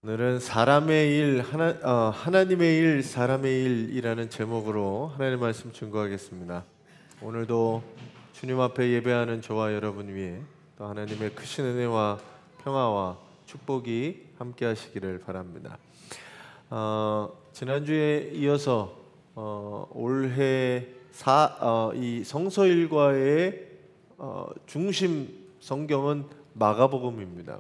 오늘은 사람의 일, 하나님의 일, 사람의 일이라는 제목으로 하나님의 말씀 증거하겠습니다. 오늘도 주님 앞에 예배하는 저와 여러분 위에 또 하나님의 크신 은혜와 평화와 축복이 함께 하시기를 바랍니다. 지난주에 이어서 올해 이 성서일과의 중심 성경은 마가복음입니다.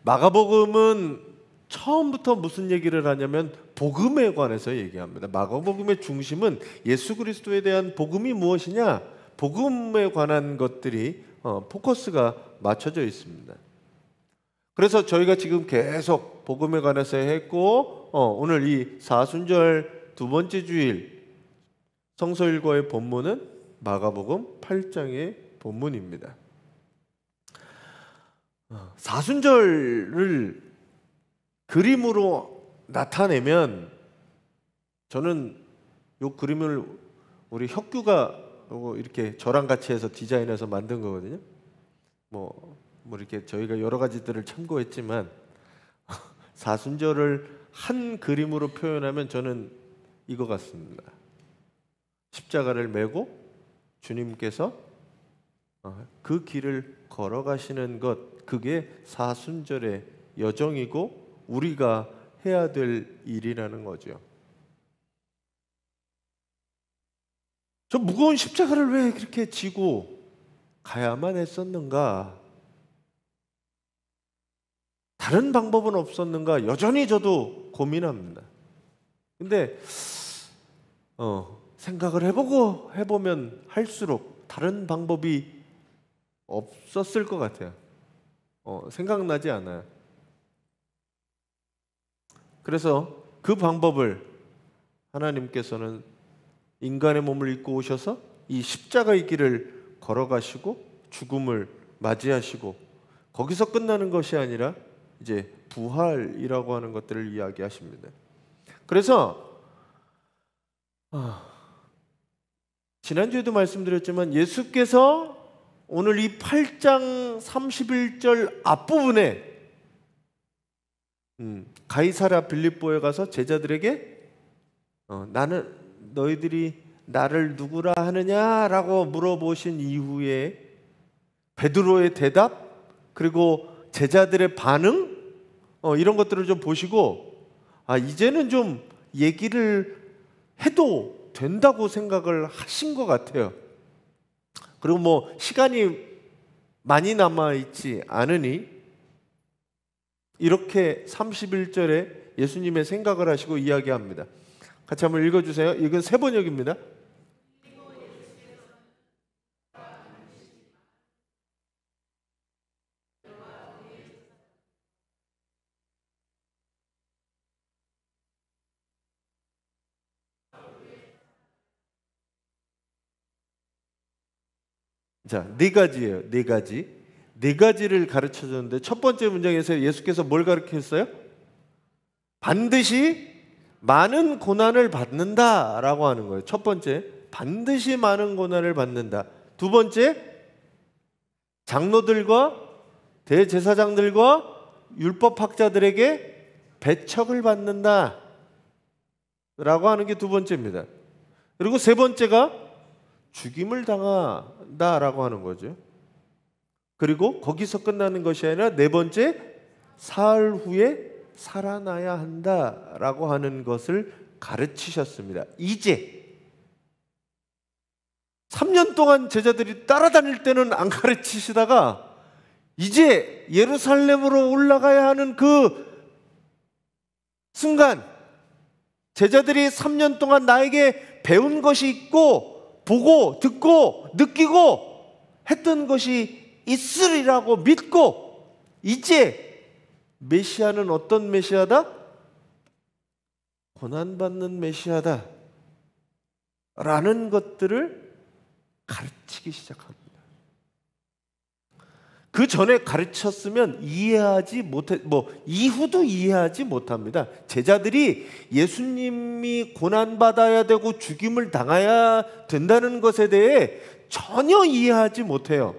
마가복음은 처음부터 무슨 얘기를 하냐면 복음에 관해서 얘기합니다. 마가복음의 중심은 예수 그리스도에 대한 복음이 무엇이냐, 복음에 관한 것들이 포커스가 맞춰져 있습니다. 그래서 저희가 지금 계속 복음에 관해서 했고, 오늘 이 사순절 두 번째 주일 성서일과의 본문은 마가복음 8장의 본문입니다. 사순절을 그림으로 나타내면 저는 이 그림을 우리 혁규가 이렇게 저랑 같이 해서 디자인해서 만든 거거든요. 뭐 이렇게 저희가 여러 가지들을 참고했지만 사순절을 한 그림으로 표현하면 저는 이거 같습니다. 십자가를 메고 주님께서 그 길을 걸어가시는 것, 그게 사순절의 여정이고 우리가 해야 될 일이라는 거죠. 저 무거운 십자가를 왜 그렇게 지고 가야만 했었는가? 다른 방법은 없었는가? 여전히 저도 고민합니다. 근데 생각을 해보면 할수록 다른 방법이 없었을 것 같아요. 생각나지 않아요. 그래서 그 방법을 하나님께서는 인간의 몸을 입고 오셔서 이 십자가의 길을 걸어가시고 죽음을 맞이하시고 거기서 끝나는 것이 아니라 이제 부활이라고 하는 것들을 이야기하십니다. 그래서 지난주에도 말씀드렸지만 예수께서 오늘 이 8장 31절 앞부분에 가이사랴 빌립보에 가서 제자들에게 너희들이 나를 누구라 하느냐라고 물어보신 이후에 베드로의 대답, 그리고 제자들의 반응, 이런 것들을 좀 보시고 이제는 좀 얘기를 해도 된다고 생각을 하신 것 같아요. 그리고 시간이 많이 남아있지 않으니 이렇게 31절에 예수님의 생각을 하시고 이야기합니다. 같이 한번 읽어주세요. 이건 세 번역입니다. 자, 네 가지예요. 네 가지. 네 가지를 가르쳐 줬는데 첫 번째 문장에서 예수께서 뭘 가르쳤어요? 반드시 많은 고난을 받는다라고 하는 거예요. 첫 번째, 반드시 많은 고난을 받는다. 두 번째, 장로들과 대제사장들과 율법학자들에게 배척을 받는다 라고 하는 게 두 번째입니다. 그리고 세 번째가 죽임을 당한다라고 하는 거죠. 그리고 거기서 끝나는 것이 아니라 네 번째, 사흘 후에 살아나야 한다라고 하는 것을 가르치셨습니다. 이제 3년 동안 제자들이 따라다닐 때는 안 가르치시다가 이제 예루살렘으로 올라가야 하는 그 순간, 제자들이 3년 동안 나에게 배운 것이 있고 보고 듣고 느끼고 했던 것이 있으리라고 믿고 이제 메시아는 어떤 메시아다? 고난받는 메시아다 라는 것들을 가르치기 시작합니다. 그 전에 가르쳤으면 이해하지 못해, 이후도 이해하지 못합니다. 제자들이 예수님이 고난받아야 되고 죽임을 당해야 된다는 것에 대해 전혀 이해하지 못해요.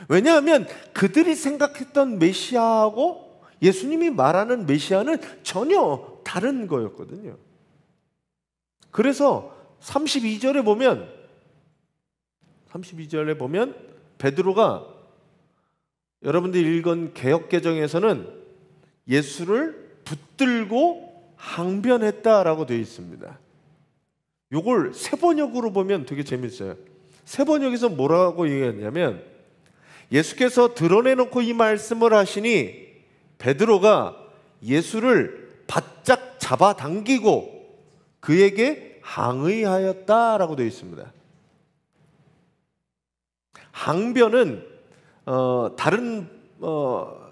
왜냐하면 그들이 생각했던 메시아하고 예수님이 말하는 메시아는 전혀 다른 거였거든요. 그래서 32절에 보면 베드로가, 여러분들이 읽은 개역개정에서는 예수를 붙들고 항변했다라고 되어 있습니다. 요걸 세번역으로 보면 되게 재밌어요. 세번역에서 뭐라고 얘기했냐면, 예수께서 드러내놓고 이 말씀을 하시니 베드로가 예수를 바짝 잡아당기고 그에게 항의하였다라고 되어 있습니다. 항변은 다른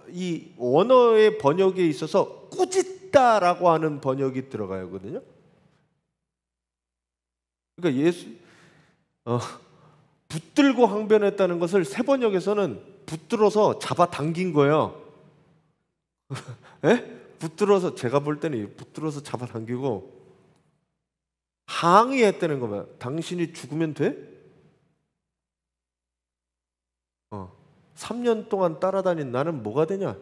이 원어의 번역에 있어서 꾸짖다라고 하는 번역이 들어가거든요. 그러니까 붙들고 항변했다는 것을 세번역에서는 붙들어서 잡아당긴 거예요. 예? 붙들어서, 제가 볼 때는 붙들어서 잡아당기고 항의했다는 거면, 당신이 죽으면 돼? 3년 동안 따라다닌 나는 뭐가 되냐?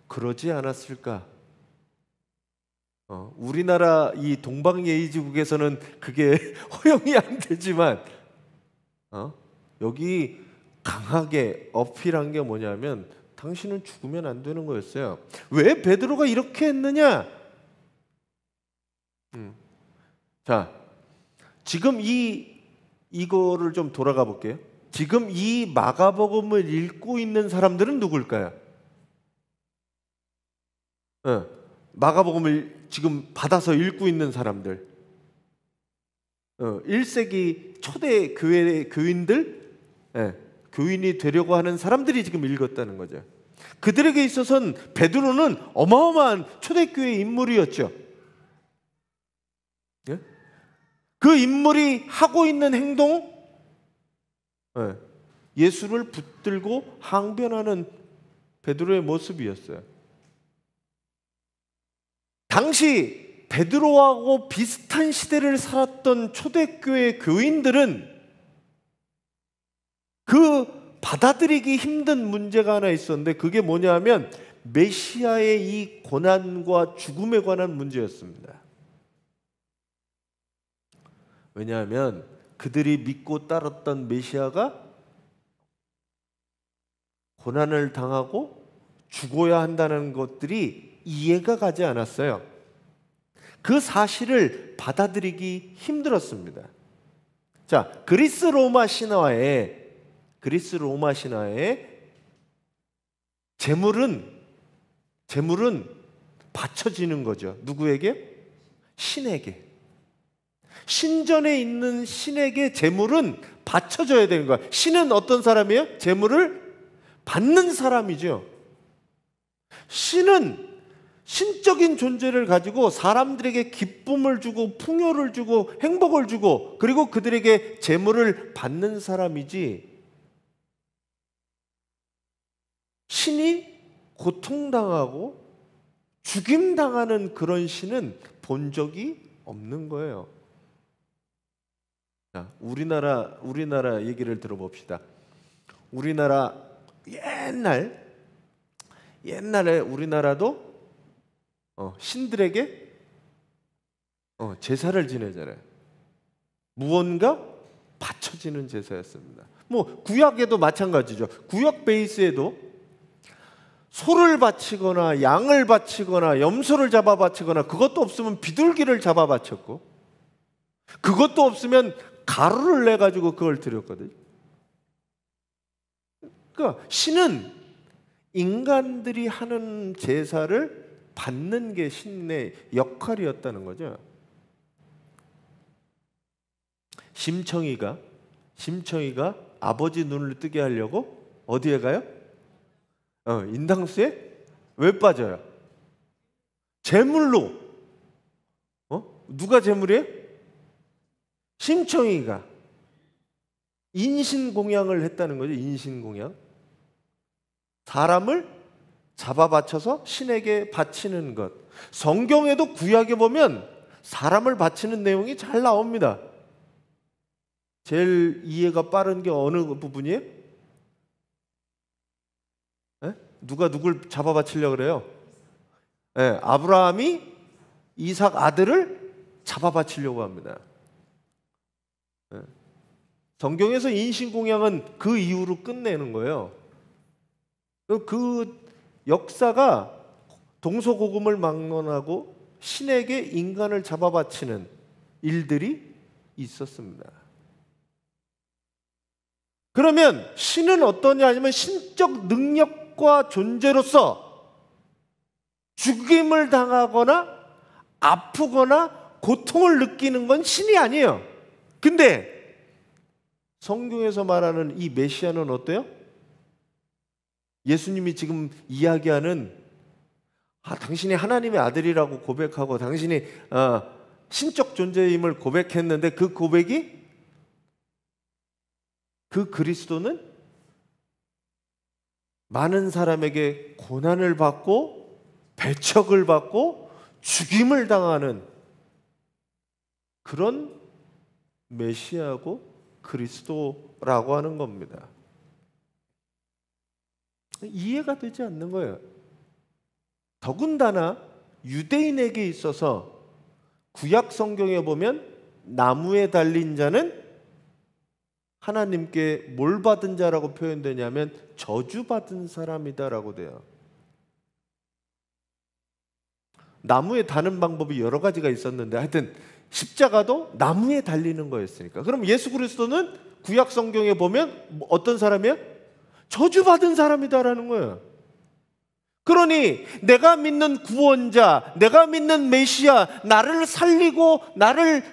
그러지 않았을까? 우리나라 이 동방예의지국에서는 그게 허용이 안 되지만 여기 강하게 어필한 게 뭐냐면, 당신은 죽으면 안 되는 거였어요. 왜 베드로가 이렇게 했느냐? 자, 지금 이거를 좀 돌아가 볼게요. 지금 이 마가복음을 읽고 있는 사람들은 누굴까요? 마가복음을 지금 받아서 읽고 있는 사람들, 1세기 초대 교회의 교인들, 교인이 되려고 하는 사람들이 지금 읽었다는 거죠. 그들에게 있어서는 베드로는 어마어마한 초대교회의 인물이었죠. 그 인물이 하고 있는 행동, 예수를 붙들고 항변하는 베드로의 모습이었어요. 당시 베드로하고 비슷한 시대를 살았던 초대교회 교인들은 그 받아들이기 힘든 문제가 하나 있었는데, 그게 뭐냐면 메시아의 이 고난과 죽음에 관한 문제였습니다. 왜냐하면 그들이 믿고 따랐던 메시아가 고난을 당하고 죽어야 한다는 것들이 이해가 가지 않았어요. 그 사실을 받아들이기 힘들었습니다. 자, 그리스 로마 신화에 재물은 바쳐지는 거죠. 누구에게? 신에게. 신전에 있는 신에게 재물은 바쳐져야 되는 거야. 신은 어떤 사람이에요? 재물을 받는 사람이죠. 신은 신적인 존재를 가지고 사람들에게 기쁨을 주고 풍요를 주고 행복을 주고, 그리고 그들에게 재물을 받는 사람이지, 신이 고통당하고 죽임당하는 그런 신은 본 적이 없는 거예요. 자, 우리나라 얘기를 들어봅시다. 우리나라 옛날에 우리나라도 신들에게 제사를 지내잖아요. 무언가 바쳐지는 제사였습니다. 뭐 구약에도 마찬가지죠. 구약 베이스에도 소를 바치거나 양을 바치거나 염소를 잡아 바치거나, 그것도 없으면 비둘기를 잡아 바쳤고, 그것도 없으면 가루를 내 가지고 그걸 드렸거든요. 그러니까 신은 인간들이 하는 제사를 받는 게 신의 역할이었다는 거죠. 심청이가 아버지 눈을 뜨게 하려고 어디에 가요? 인당수에 왜 빠져요? 제물로. 누가 제물이에요? 심청이가 인신공양을 했다는 거죠. 인신공양. 사람을 잡아 바쳐서 신에게 바치는 것. 성경에도 구약에 보면 사람을 바치는 내용이 잘 나옵니다. 제일 이해가 빠른 게 어느 부분이에요? 누가 누굴 잡아 바치려고 그래요? 네, 아브라함이 이삭 아들을 잡아 바치려고 합니다. 네. 성경에서 인신공양은 그 이후로 끝내는 거예요. 그 역사가 동서고금을 막론하고 신에게 인간을 잡아 바치는 일들이 있었습니다. 그러면 신은 어떠냐 하면 신적 능력과 존재로서 죽임을 당하거나 아프거나 고통을 느끼는 건 신이 아니에요. 근데 성경에서 말하는 이 메시아는 어때요? 예수님이 지금 이야기하는 당신이 하나님의 아들이라고 고백하고 당신이 신적 존재임을 고백했는데 그 고백이 그 그리스도는 많은 사람에게 고난을 받고 배척을 받고 죽임을 당하는 그런 메시아고 그리스도라고 하는 겁니다. 이해가 되지 않는 거예요. 더군다나 유대인에게 있어서 구약 성경에 보면 나무에 달린 자는 하나님께 뭘 받은 자라고 표현되냐면 저주받은 사람이다라고 돼요. 나무에 다는 방법이 여러 가지가 있었는데 하여튼 십자가도 나무에 달리는 거였으니까. 그럼 예수 그리스도는 구약 성경에 보면 어떤 사람이에요? 저주받은 사람이다라는 거예요. 그러니 내가 믿는 구원자, 내가 믿는 메시아, 나를 살리고 나를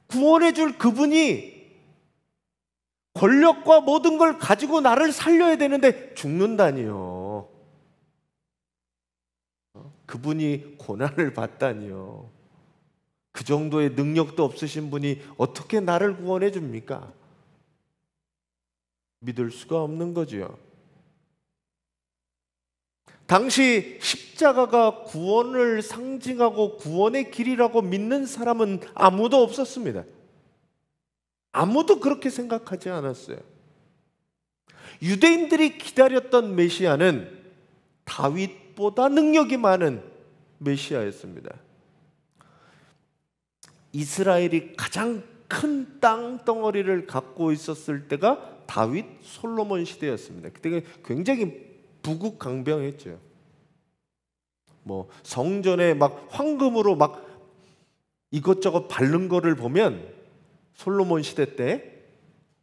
구원해 줄 그분이 권력과 모든 걸 가지고 나를 살려야 되는데 죽는다니요. 그분이 고난을 받다니요. 그 정도의 능력도 없으신 분이 어떻게 나를 구원해 줍니까? 믿을 수가 없는 거지요. 당시 십자가가 구원을 상징하고 구원의 길이라고 믿는 사람은 아무도 없었습니다. 아무도 그렇게 생각하지 않았어요. 유대인들이 기다렸던 메시아는 다윗보다 능력이 많은 메시아였습니다. 이스라엘이 가장 큰 땅덩어리를 갖고 있었을 때가 다윗 솔로몬 시대였습니다. 그때가 굉장히 부국강병했죠. 뭐 성전에 막 황금으로 막 이것저것 바른 거를 보면 솔로몬 시대 때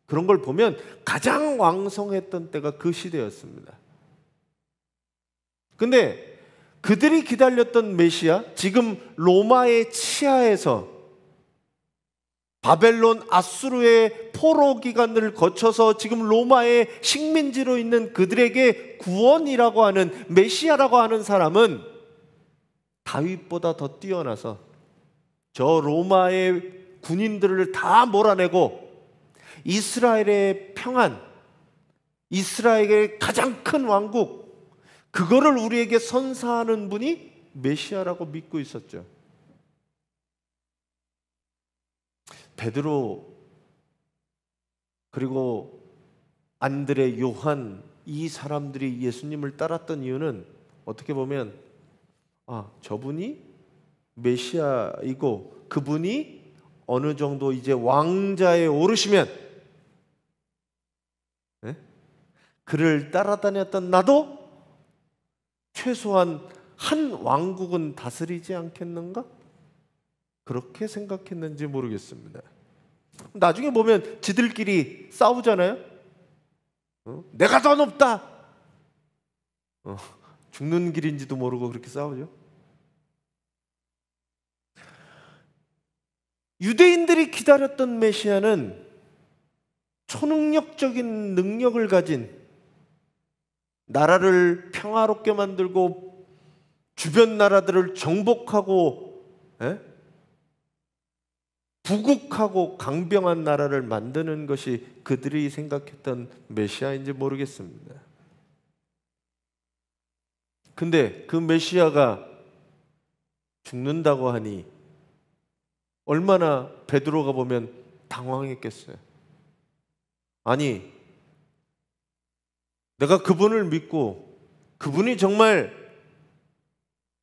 그런 걸 보면 가장 왕성했던 때가 그 시대였습니다. 근데 그들이 기다렸던 메시아, 지금 로마의 치하에서 바벨론, 아수르의 포로 기간을 거쳐서 지금 로마의 식민지로 있는 그들에게 구원이라고 하는 메시아라고 하는 사람은 다윗보다 더 뛰어나서 저 로마의 군인들을 다 몰아내고 이스라엘의 평안, 이스라엘의 가장 큰 왕국, 그거를 우리에게 선사하는 분이 메시아라고 믿고 있었죠. 베드로 그리고 안드레, 요한, 이 사람들이 예수님을 따랐던 이유는 어떻게 보면 저분이 메시아이고 그분이 어느 정도 이제 왕자에 오르시면 그를 따라다녔던 나도 최소한 한 왕국은 다스리지 않겠는가? 그렇게 생각했는지 모르겠습니다. 나중에 보면 지들끼리 싸우잖아요. 내가 더 높다. 죽는 길인지도 모르고 그렇게 싸우죠. 유대인들이 기다렸던 메시아는 초능력적인 능력을 가진, 나라를 평화롭게 만들고 주변 나라들을 정복하고 부국하고 강병한 나라를 만드는 것이 그들이 생각했던 메시아인지 모르겠습니다. 근데 그 메시아가 죽는다고 하니 얼마나 베드로가 보면 당황했겠어요. 아니, 내가 그분을 믿고 그분이 정말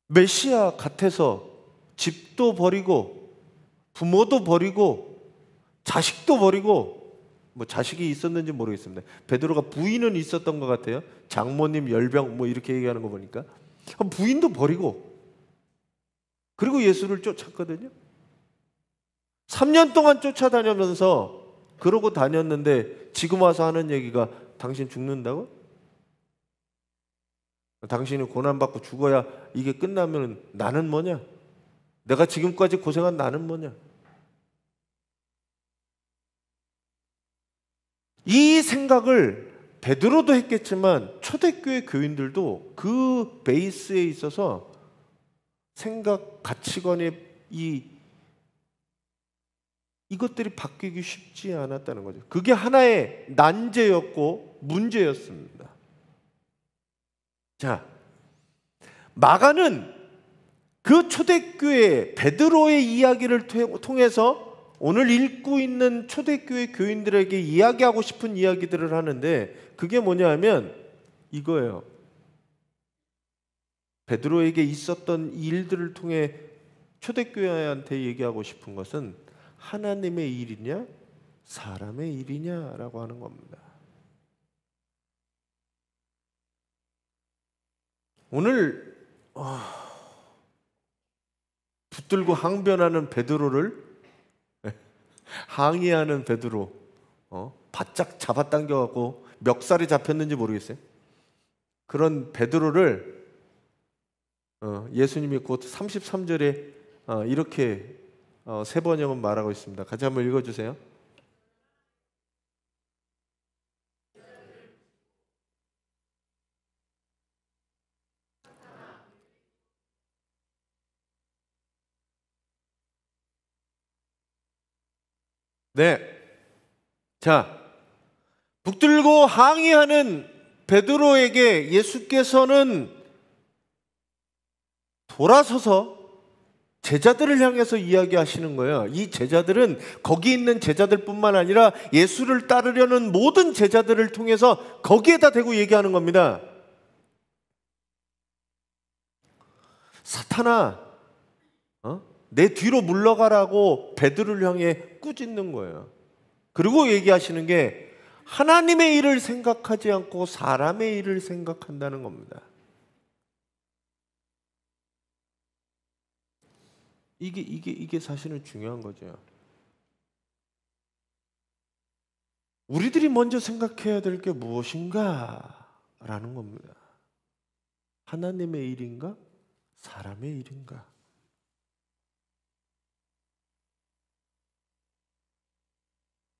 메시아 같아서 집도 버리고 부모도 버리고 자식도 버리고, 뭐 자식이 있었는지 모르겠습니다. 베드로가 부인은 있었던 것 같아요. 장모님 열병 뭐 이렇게 얘기하는 거 보니까 부인도 버리고 그리고 예수를 쫓았거든요. 3년 동안 쫓아다니면서 그러고 다녔는데 지금 와서 하는 얘기가 당신 죽는다고? 당신이 고난받고 죽어야 이게 끝나면 나는 뭐냐? 내가 지금까지 고생한 나는 뭐냐? 이 생각을 베드로도 했겠지만 초대교회 교인들도 그 베이스에 있어서 생각, 가치관의 이것들이 바뀌기 쉽지 않았다는 거죠. 그게 하나의 난제였고 문제였습니다. 자, 마가는 그 초대교회 베드로의 이야기를 통해서 오늘 읽고 있는 초대교회 교인들에게 이야기하고 싶은 이야기들을 하는데, 그게 뭐냐 하면 이거예요. 베드로에게 있었던 일들을 통해 초대교회한테 얘기하고 싶은 것은 하나님의 일이냐 사람의 일이냐라고 하는 겁니다. 오늘 붙들고 항변하는 베드로를 항의하는 베드로, 바짝 잡아당겨갖고 멱살이 잡혔는지 모르겠어요. 그런 베드로를 예수님이 곧 33절에 이렇게 세 번역은 말하고 있습니다. 같이 한번 읽어주세요. 네. 자, 붙들고 항의하는 베드로에게 예수께서는 돌아서서 제자들을 향해서 이야기하시는 거예요. 이 제자들은 거기 있는 제자들뿐만 아니라 예수를 따르려는 모든 제자들을 통해서 거기에다 대고 얘기하는 겁니다. 사탄아, 내 뒤로 물러가라고 베드로를 향해 꾸짖는 거예요. 그리고 얘기하시는 게 하나님의 일을 생각하지 않고 사람의 일을 생각한다는 겁니다. 이게 사실은 중요한 거죠. 우리들이 먼저 생각해야 될 게 무엇인가? 라는 겁니다. 하나님의 일인가? 사람의 일인가?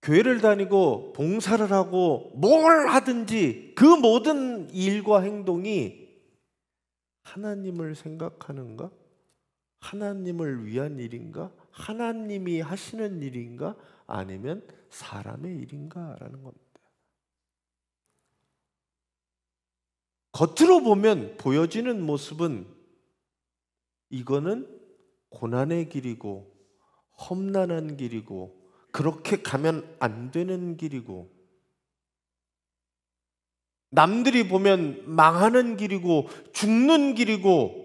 교회를 다니고 봉사를 하고 뭘 하든지 그 모든 일과 행동이 하나님을 생각하는가? 하나님을 위한 일인가? 하나님이 하시는 일인가? 아니면 사람의 일인가? 라는 겁니다. 겉으로 보면 보여지는 모습은 이거는 고난의 길이고 험난한 길이고 그렇게 가면 안 되는 길이고 남들이 보면 망하는 길이고 죽는 길이고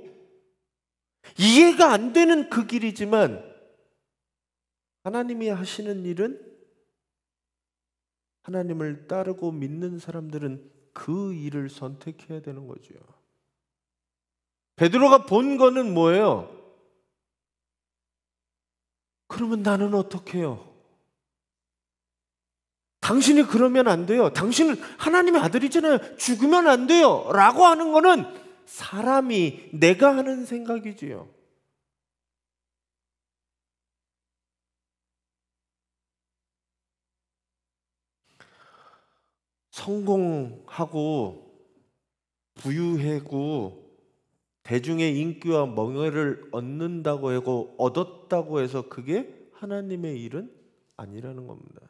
이해가 안 되는 그 길이지만 하나님이 하시는 일은 하나님을 따르고 믿는 사람들은 그 일을 선택해야 되는 거죠. 베드로가 본 거는 뭐예요? 그러면 나는 어떻게 해요? 당신이 그러면 안 돼요. 당신은 하나님의 아들이잖아요. 죽으면 안 돼요. 라고 하는 거는 사람이 내가 하는 생각이지요. 성공하고 부유하고 대중의 인기와 명예를 얻는다고 하고 얻었다고 해서 그게 하나님의 일은 아니라는 겁니다.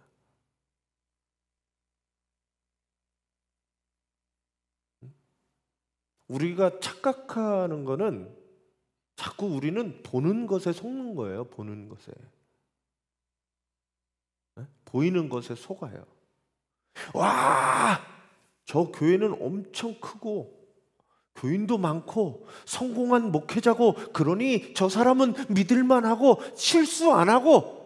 우리가 착각하는 거는 자꾸 우리는 보는 것에 속는 거예요. 보는 것에. 보이는 것에 속아요. 와, 저 교회는 엄청 크고 교인도 많고 성공한 목회자고, 그러니 저 사람은 믿을만하고 실수 안 하고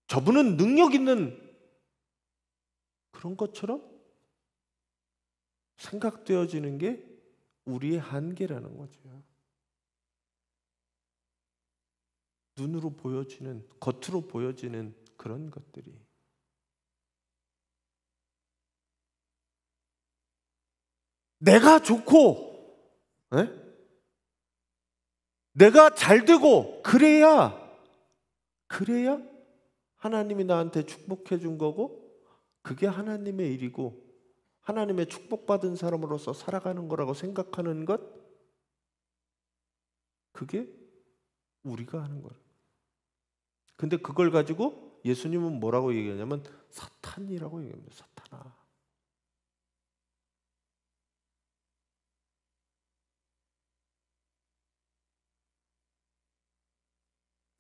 저분은 능력 있는 그런 것처럼 생각되어지는 게 우리의 한계라는 거죠. 눈으로 보여지는, 겉으로 보여지는 그런 것들이. 내가 좋고, 에? 내가 잘 되고, 그래야 하나님이 나한테 축복해 준 거고, 그게 하나님의 일이고, 하나님의 축복받은 사람으로서 살아가는 거라고 생각하는 것, 그게 우리가 하는 거예요. 근데 그걸 가지고 예수님은 뭐라고 얘기하냐면 사탄이라고 얘기합니다. 사탄아.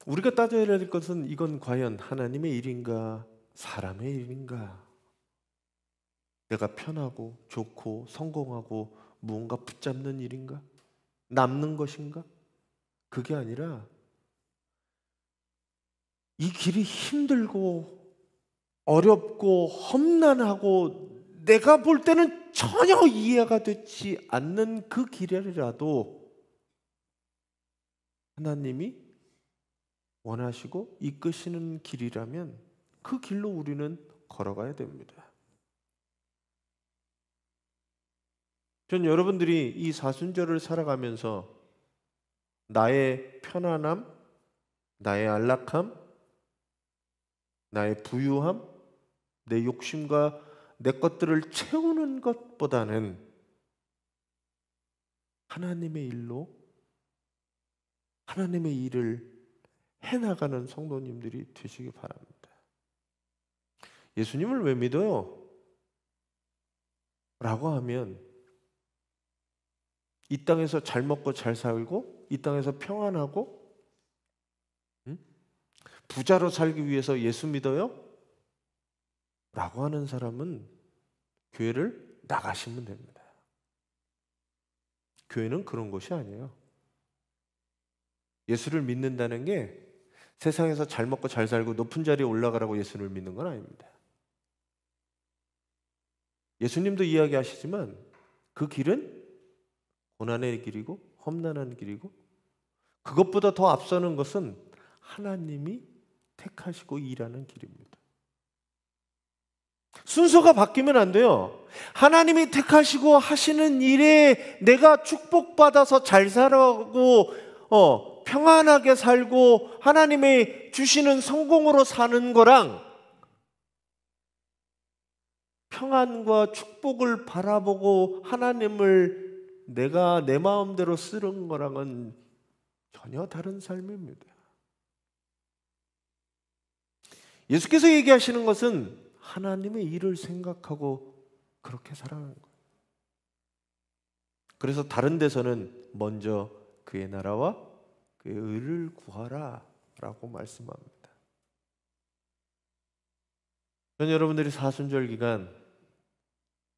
우리가 따져야 될 것은, 이건 과연 하나님의 일인가 사람의 일인가? 내가 편하고 좋고 성공하고 무언가 붙잡는 일인가? 남는 것인가? 그게 아니라 이 길이 힘들고 어렵고 험난하고 내가 볼 때는 전혀 이해가 되지 않는 그 길이라도 하나님이 원하시고 이끄시는 길이라면 그 길로 우리는 걸어가야 됩니다. 전 여러분들이 이 사순절을 살아가면서 나의 편안함, 나의 안락함, 나의 부유함, 내 욕심과 내 것들을 채우는 것보다는 하나님의 일로 하나님의 일을 해나가는 성도님들이 되시기 바랍니다. 예수님을 왜 믿어요? 라고 하면 이 땅에서 잘 먹고 잘 살고 이 땅에서 평안하고 부자로 살기 위해서 예수 믿어요? 라고 하는 사람은 교회를 나가시면 됩니다. 교회는 그런 것이 아니에요. 예수를 믿는다는 게 세상에서 잘 먹고 잘 살고 높은 자리에 올라가라고 예수를 믿는 건 아닙니다. 예수님도 이야기하시지만 그 길은 고난의 길이고 험난한 길이고, 그것보다 더 앞서는 것은 하나님이 택하시고 일하는 길입니다. 순서가 바뀌면 안 돼요. 하나님이 택하시고 하시는 일에 내가 축복받아서 잘 살아가고 평안하게 살고 하나님의 주시는 성공으로 사는 거랑 평안과 축복을 바라보고 하나님을 내가 내 마음대로 쓰는 거랑은 전혀 다른 삶입니다. 예수께서 얘기하시는 것은 하나님의 일을 생각하고 그렇게 살아가는 거예요. 그래서 다른 데서는 먼저 그의 나라와 그의 의를 구하라 라고 말씀합니다. 전 여러분들이 사순절 기간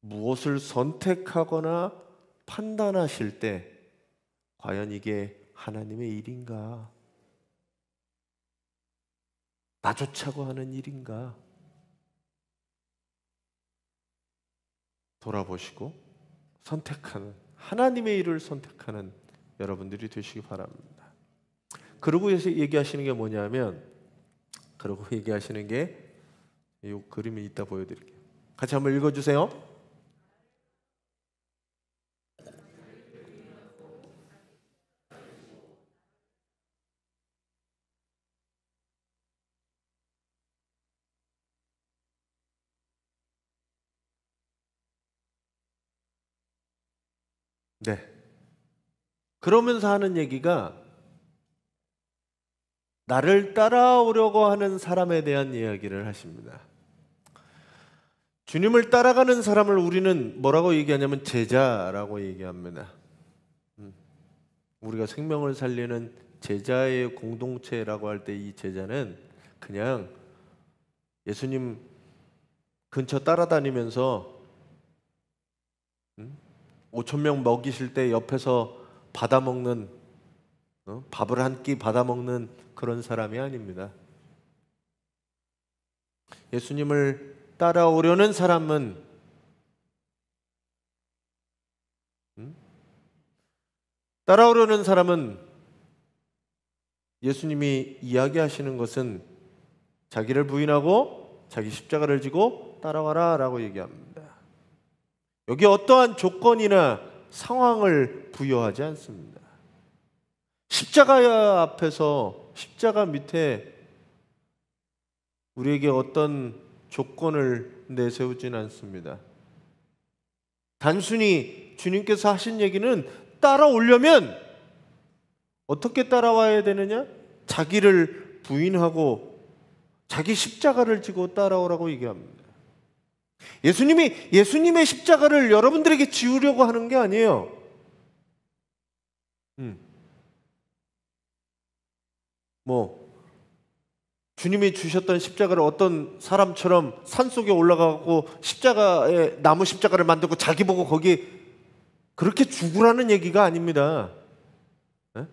무엇을 선택하거나 판단하실 때 과연 이게 하나님의 일인가? 나 좋자고 하는 일인가? 돌아보시고 선택하는, 하나님의 일을 선택하는 여러분들이 되시기 바랍니다. 그러고 얘기하시는 게 뭐냐면, 그러고 얘기하시는 게 이 그림이 이따 보여드릴게요. 같이 한번 읽어주세요. 네. 그러면서 하는 얘기가 나를 따라오려고 하는 사람에 대한 이야기를 하십니다. 주님을 따라가는 사람을 우리는 뭐라고 얘기하냐면 제자라고 얘기합니다. 우리가 생명을 살리는 제자의 공동체라고 할 때 이 제자는 그냥 예수님 근처 따라다니면서 5천 명 먹이실 때 옆에서 받아먹는, 밥을 한 끼 받아먹는 그런 사람이 아닙니다. 예수님을 따라오려는 사람은 예수님이 이야기하시는 것은 자기를 부인하고 자기 십자가를 지고 따라와라 라고 얘기합니다. 여기 어떠한 조건이나 상황을 부여하지 않습니다. 십자가 앞에서, 십자가 밑에 우리에게 어떤 조건을 내세우진 않습니다. 단순히 주님께서 하신 얘기는 따라오려면 어떻게 따라와야 되느냐? 자기를 부인하고 자기 십자가를 지고 따라오라고 얘기합니다. 예수님이 예수님의 십자가를 여러분들에게 지우려고 하는 게 아니에요. 주님이 주셨던 십자가를 어떤 사람처럼 산속에 올라가고 십자가에 나무 십자가를 만들고 자기 보고 거기 그렇게 죽으라는 얘기가 아닙니다. 네?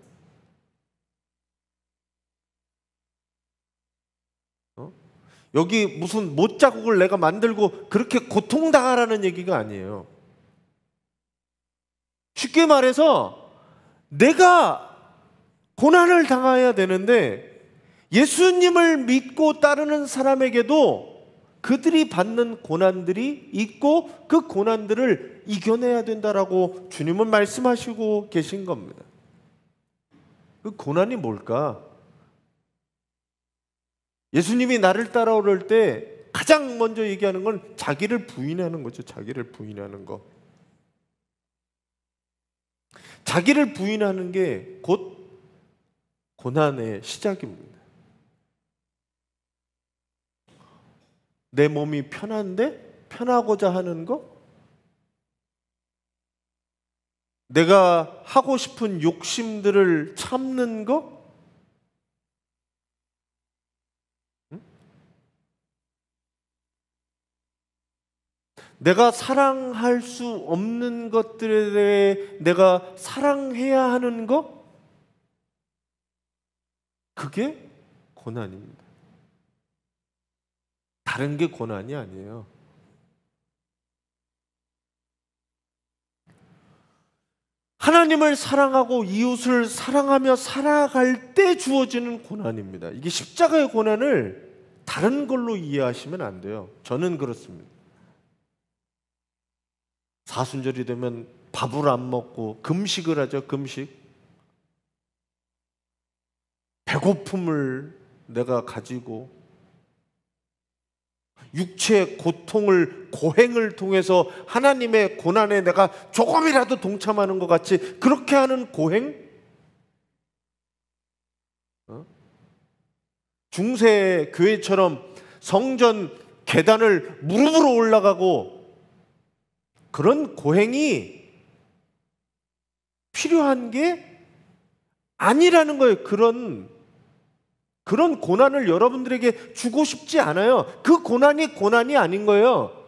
여기 무슨 못자국을 내가 만들고 그렇게 고통당하라는 얘기가 아니에요. 쉽게 말해서 내가 고난을 당해야 되는데 예수님을 믿고 따르는 사람에게도 그들이 받는 고난들이 있고 그 고난들을 이겨내야 된다라고 주님은 말씀하시고 계신 겁니다. 그 고난이 뭘까? 예수님이 나를 따라오를 때 가장 먼저 얘기하는 건 자기를 부인하는 거죠. 자기를 부인하는 거. 자기를 부인하는 게 곧 고난의 시작입니다. 내 몸이 편한데 편하고자 하는 거? 내가 하고 싶은 욕심들을 참는 거? 내가 사랑할 수 없는 것들에 대해 내가 사랑해야 하는 거? 그게 고난입니다. 다른 게 고난이 아니에요. 하나님을 사랑하고 이웃을 사랑하며 살아갈 때 주어지는 고난입니다. 이게 십자가의 고난을 다른 걸로 이해하시면 안 돼요. 저는 그렇습니다. 사순절이 되면 밥을 안 먹고 금식을 하죠. 금식. 배고픔을 내가 가지고 육체의 고통을, 고행을 통해서 하나님의 고난에 내가 조금이라도 동참하는 것 같이 그렇게 하는 고행? 중세 교회처럼 성전 계단을 무릎으로 올라가고 그런 고행이 필요한 게 아니라는 거예요. 그런 고난을 여러분들에게 주고 싶지 않아요. 그 고난이 아닌 거예요.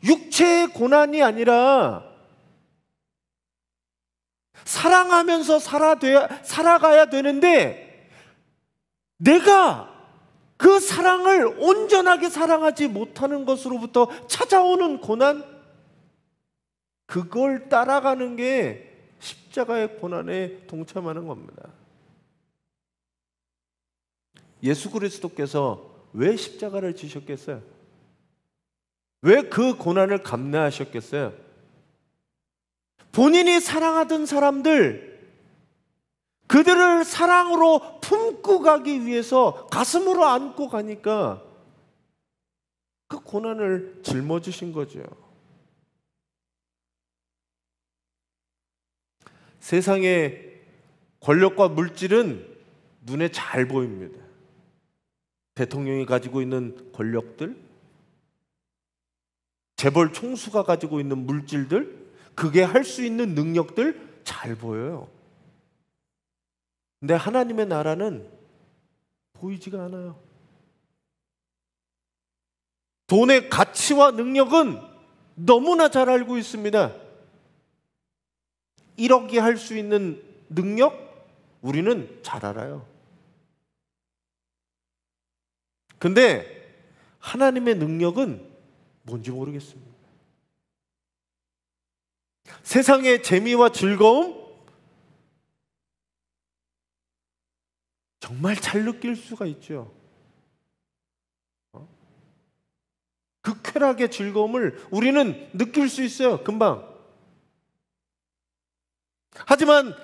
육체의 고난이 아니라 사랑하면서 살아가야 되는데 내가 그 사랑을 온전하게 사랑하지 못하는 것으로부터 찾아오는 고난, 그걸 따라가는 게 십자가의 고난에 동참하는 겁니다. 예수 그리스도께서 왜 십자가를 지셨겠어요? 왜 그 고난을 감내하셨겠어요? 본인이 사랑하던 사람들, 그들을 사랑으로 품고 가기 위해서 가슴으로 안고 가니까 그 고난을 짊어지신 거죠. 세상의 권력과 물질은 눈에 잘 보입니다. 대통령이 가지고 있는 권력들, 재벌 총수가 가지고 있는 물질들, 그게 할 수 있는 능력들 잘 보여요. 근데 하나님의 나라는 보이지가 않아요. 돈의 가치와 능력은 너무나 잘 알고 있습니다. 1억이 할 수 있는 능력 우리는 잘 알아요. 근데 하나님의 능력은 뭔지 모르겠습니다. 세상의 재미와 즐거움 정말 잘 느낄 수가 있죠. 그 쾌락의 즐거움을 우리는 느낄 수 있어요, 금방. 하지만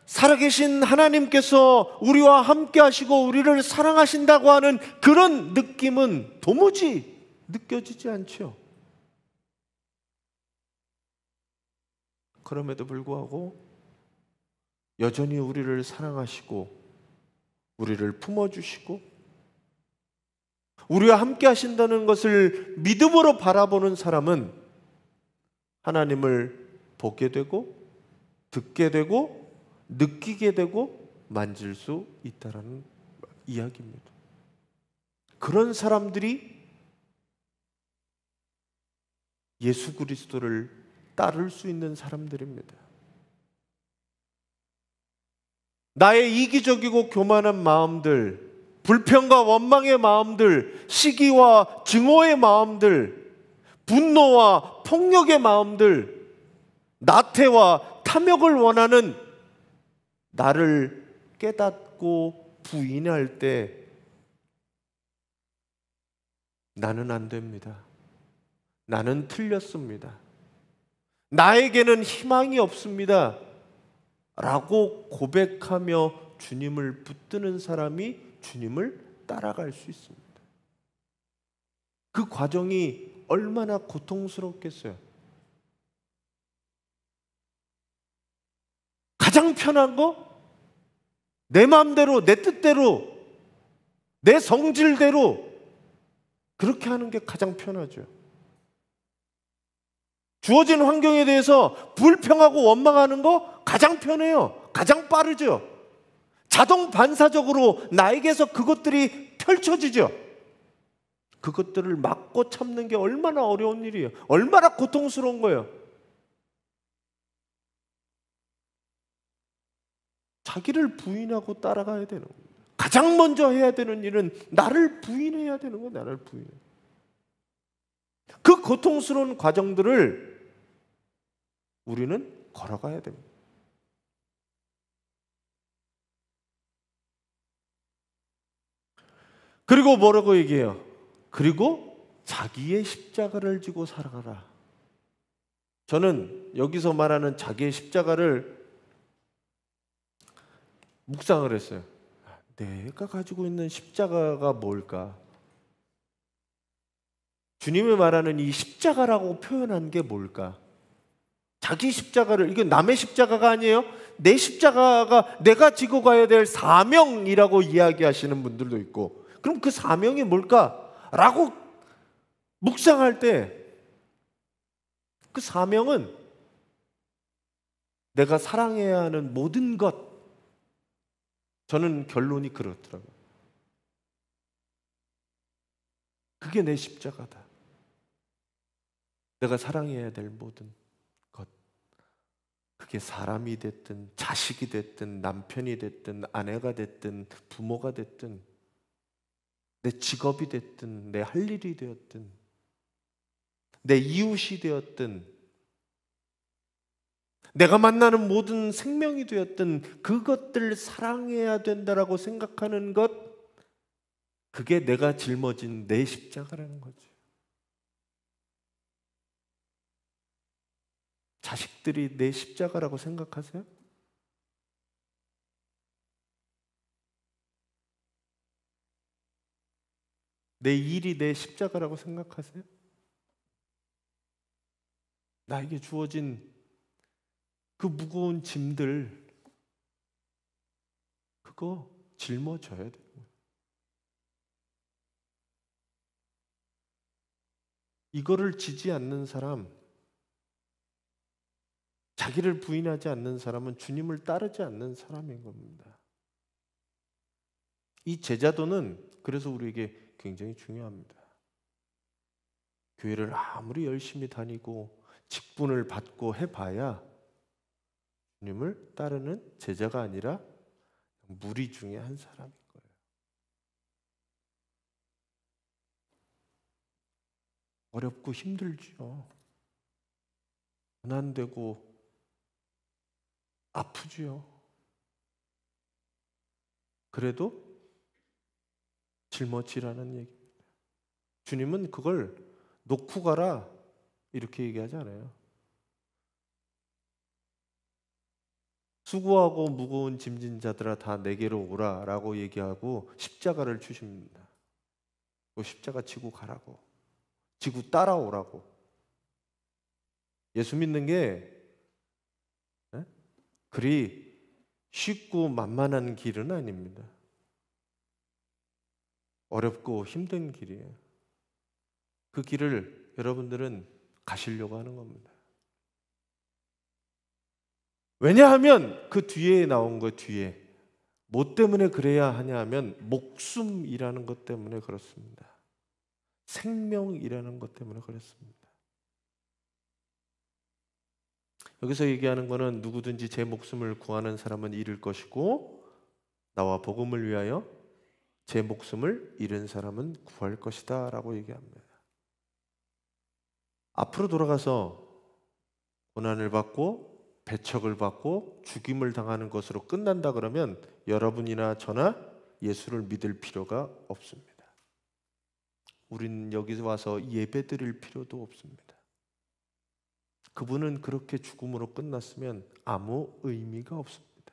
살아계신 하나님께서 우리와 함께 하시고 우리를 사랑하신다고 하는 그런 느낌은 도무지 느껴지지 않죠. 그럼에도 불구하고 여전히 우리를 사랑하시고 우리를 품어주시고 우리와 함께 하신다는 것을 믿음으로 바라보는 사람은 하나님을 보게 되고 듣게 되고 느끼게 되고 만질 수 있다는 이야기입니다. 그런 사람들이 예수 그리스도를 따를 수 있는 사람들입니다. 나의 이기적이고 교만한 마음들, 불평과 원망의 마음들, 시기와 증오의 마음들, 분노와 폭력의 마음들, 나태와 탐욕을 원하는 나를 깨닫고 부인할 때 나는 안 됩니다. 나는 틀렸습니다. 나에게는 희망이 없습니다. 라고 고백하며 주님을 붙드는 사람이 주님을 따라갈 수 있습니다. 그 과정이 얼마나 고통스럽겠어요. 가장 편한 거? 내 마음대로, 내 뜻대로, 내 성질대로 그렇게 하는 게 가장 편하죠. 주어진 환경에 대해서 불평하고 원망하는 거 가장 편해요. 가장 빠르죠. 자동 반사적으로 나에게서 그것들이 펼쳐지죠. 그것들을 막고 참는 게 얼마나 어려운 일이에요. 얼마나 고통스러운 거예요. 자기를 부인하고 따라가야 되는 겁니다. 가장 먼저 해야 되는 일은 나를 부인해야 되는 거예요. 나를 부인해. 그 고통스러운 과정들을 우리는 걸어가야 됩니다. 그리고 뭐라고 얘기해요? 그리고 자기의 십자가를 지고 살아가라. 저는 여기서 말하는 자기의 십자가를 묵상을 했어요. 내가 가지고 있는 십자가가 뭘까? 주님이 말하는 이 십자가라고 표현한 게 뭘까? 자기 십자가를, 이게 남의 십자가가 아니에요. 내 십자가가 내가 지고 가야 될 사명이라고 이야기하시는 분들도 있고, 그럼 그 사명이 뭘까? 라고 묵상할 때 그 사명은 내가 사랑해야 하는 모든 것, 저는 결론이 그렇더라고요. 그게 내 십자가다. 내가 사랑해야 될 모든 것. 그게 사람이 됐든 자식이 됐든 남편이 됐든 아내가 됐든 부모가 됐든 내 직업이 됐든 내 할 일이 되었든 내 이웃이 되었든 내가 만나는 모든 생명이 되었든 그것들 사랑해야 된다라고 생각하는 것, 그게 내가 짊어진 내 십자가라는 거죠. 자식들이 내 십자가라고 생각하세요? 내 일이 내 십자가라고 생각하세요? 나에게 주어진 그 무거운 짐들, 그거 짊어져야 돼요. 이거를 지지 않는 사람, 자기를 부인하지 않는 사람은 주님을 따르지 않는 사람인 겁니다. 이 제자도는 그래서 우리에게 굉장히 중요합니다. 교회를 아무리 열심히 다니고 직분을 받고 해봐야 주님을 따르는 제자가 아니라 무리 중에 한 사람인 거예요. 어렵고 힘들죠. 고난되고 아프지요. 그래도 짊어지라는 얘기입니다. 주님은 그걸 놓고 가라 이렇게 얘기하지 않아요. 수고하고 무거운 짐진 자들아 다 내게로 오라 라고 얘기하고 십자가를 주십니다. 그 십자가 지고 가라고, 지고 따라오라고. 예수 믿는 게 그리 쉽고 만만한 길은 아닙니다. 어렵고 힘든 길이에요. 그 길을 여러분들은 가시려고 하는 겁니다. 왜냐하면 그 뒤에 나온 거 뒤에 뭐 때문에 그래야 하냐 하면 목숨이라는 것 때문에 그렇습니다. 생명이라는 것 때문에 그렇습니다. 여기서 얘기하는 거는 누구든지 제 목숨을 구하는 사람은 잃을 것이고 나와 복음을 위하여 제 목숨을 잃은 사람은 구할 것이다 라고 얘기합니다. 앞으로 돌아가서 고난을 받고 배척을 받고 죽임을 당하는 것으로 끝난다 그러면 여러분이나 저나 예수를 믿을 필요가 없습니다. 우리는 여기 와서 예배 드릴 필요도 없습니다. 그분은 그렇게 죽음으로 끝났으면 아무 의미가 없습니다.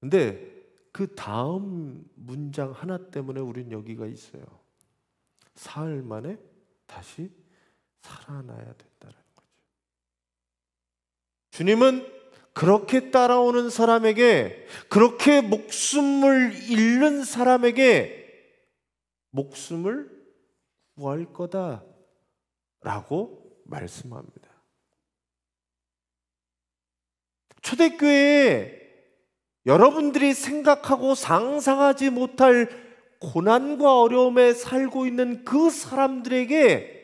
근데 그 다음 문장 하나 때문에 우린 여기가 있어요. 사흘 만에 다시 살아나야 된다는 거죠. 주님은 그렇게 따라오는 사람에게, 그렇게 목숨을 잃는 사람에게 목숨을 구할 거다라고 말씀합니다. 초대교회에 여러분들이 생각하고 상상하지 못할 고난과 어려움에 살고 있는 그 사람들에게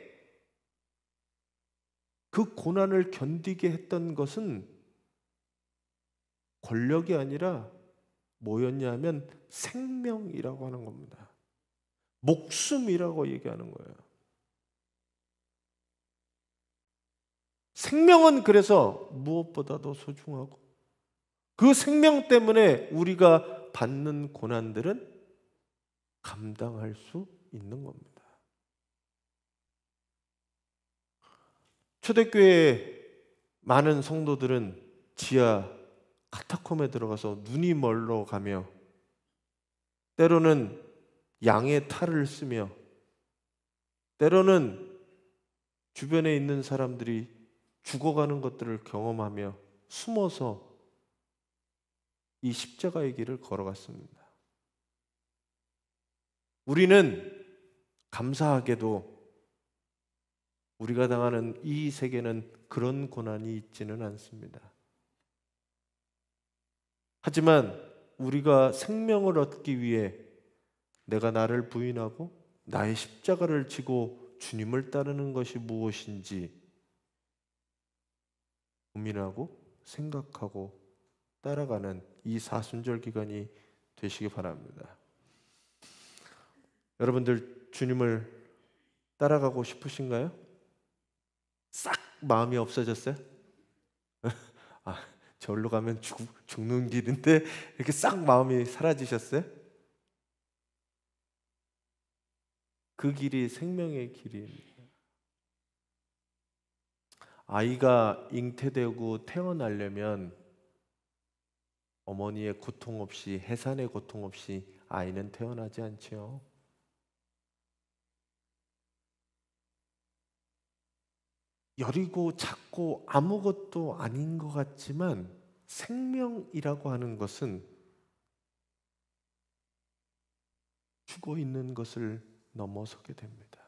그 고난을 견디게 했던 것은 권력이 아니라 뭐였냐면 생명이라고 하는 겁니다. 목숨이라고 얘기하는 거예요. 생명은 그래서 무엇보다도 소중하고 그 생명 때문에 우리가 받는 고난들은 감당할 수 있는 겁니다. 초대교회 많은 성도들은 지하 카타콤에 들어가서 눈이 멀러 가며 때로는 양의 탈을 쓰며 때로는 주변에 있는 사람들이 죽어가는 것들을 경험하며 숨어서 이 십자가의 길을 걸어갔습니다. 우리는 감사하게도 우리가 당하는 이 세계는 그런 고난이 있지는 않습니다. 하지만 우리가 생명을 얻기 위해 내가 나를 부인하고 나의 십자가를 지고 주님을 따르는 것이 무엇인지 고민하고 생각하고 따라가는 이 사순절 기간이 되시기 바랍니다. 여러분들 주님을 따라가고 싶으신가요? 싹 마음이 없어졌어요? 저기로 가면 죽는 길인데 이렇게 싹 마음이 사라지셨어요? 그 길이 생명의 길입니다. 아이가 잉태되고 태어나려면 어머니의 고통 없이, 해산의 고통 없이 아이는 태어나지 않지요. 여리고 작고 아무것도 아닌 것 같지만 생명이라고 하는 것은 죽어 있는 것을 넘어서게 됩니다.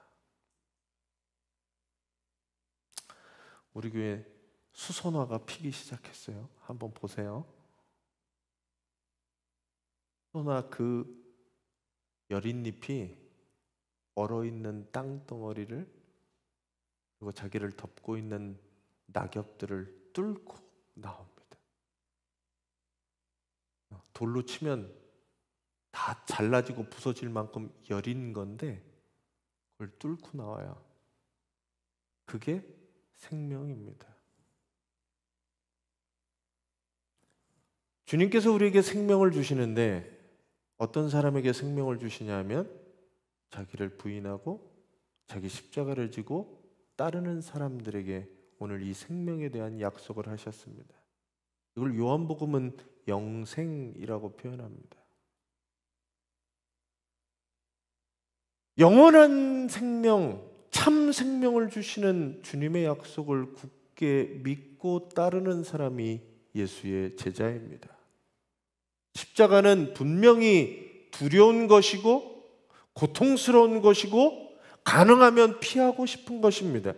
우리 교회 수선화가 피기 시작했어요. 한번 보세요. 수선화 그 여린 잎이 얼어있는 땅덩어리를, 그리고 자기를 덮고 있는 낙엽들을 뚫고 나옵니다. 돌로 치면 다 잘라지고 부서질 만큼 여린 건데 그걸 뚫고 나와요. 그게 생명입니다. 주님께서 우리에게 생명을 주시는데 어떤 사람에게 생명을 주시냐면 자기를 부인하고 자기 십자가를 지고 따르는 사람들에게 오늘 이 생명에 대한 약속을 하셨습니다. 이걸 요한복음은 영생이라고 표현합니다. 영원한 생명, 참 생명을 주시는 주님의 약속을 굳게 믿고 따르는 사람이 예수의 제자입니다. 십자가는 분명히 두려운 것이고 고통스러운 것이고 가능하면 피하고 싶은 것입니다.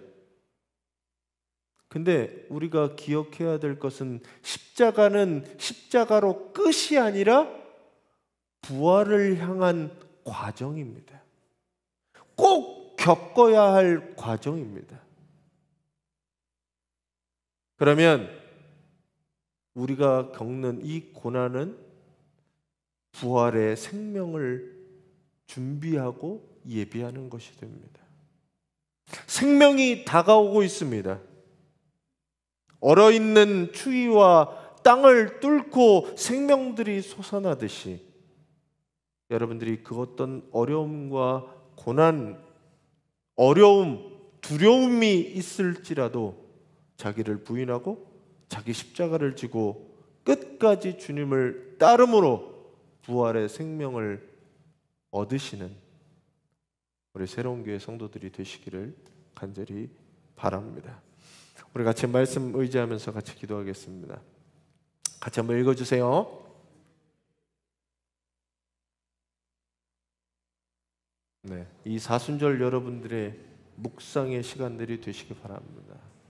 근데 우리가 기억해야 될 것은 십자가는 십자가로 끝이 아니라 부활을 향한 과정입니다. 꼭 겪어야 할 과정입니다. 그러면 우리가 겪는 이 고난은 부활의 생명을 준비하고 예비하는 것이 됩니다. 생명이 다가오고 있습니다. 얼어있는 추위와 땅을 뚫고 생명들이 솟아나듯이 여러분들이 그 어떤 어려움과 고난, 어려움, 두려움이 있을지라도 자기를 부인하고 자기 십자가를 지고 끝까지 주님을 따름으로 부활의 생명을 얻으시는 우리 새로운 교회 성도들이 되시기를 간절히 바랍니다. 우리 같이 말씀 의지하면서 같이 기도하겠습니다. 같이 한번 읽어주세요. 네, 이 사순절 여러분들의 묵상의 시간들이 되시기 바랍니다.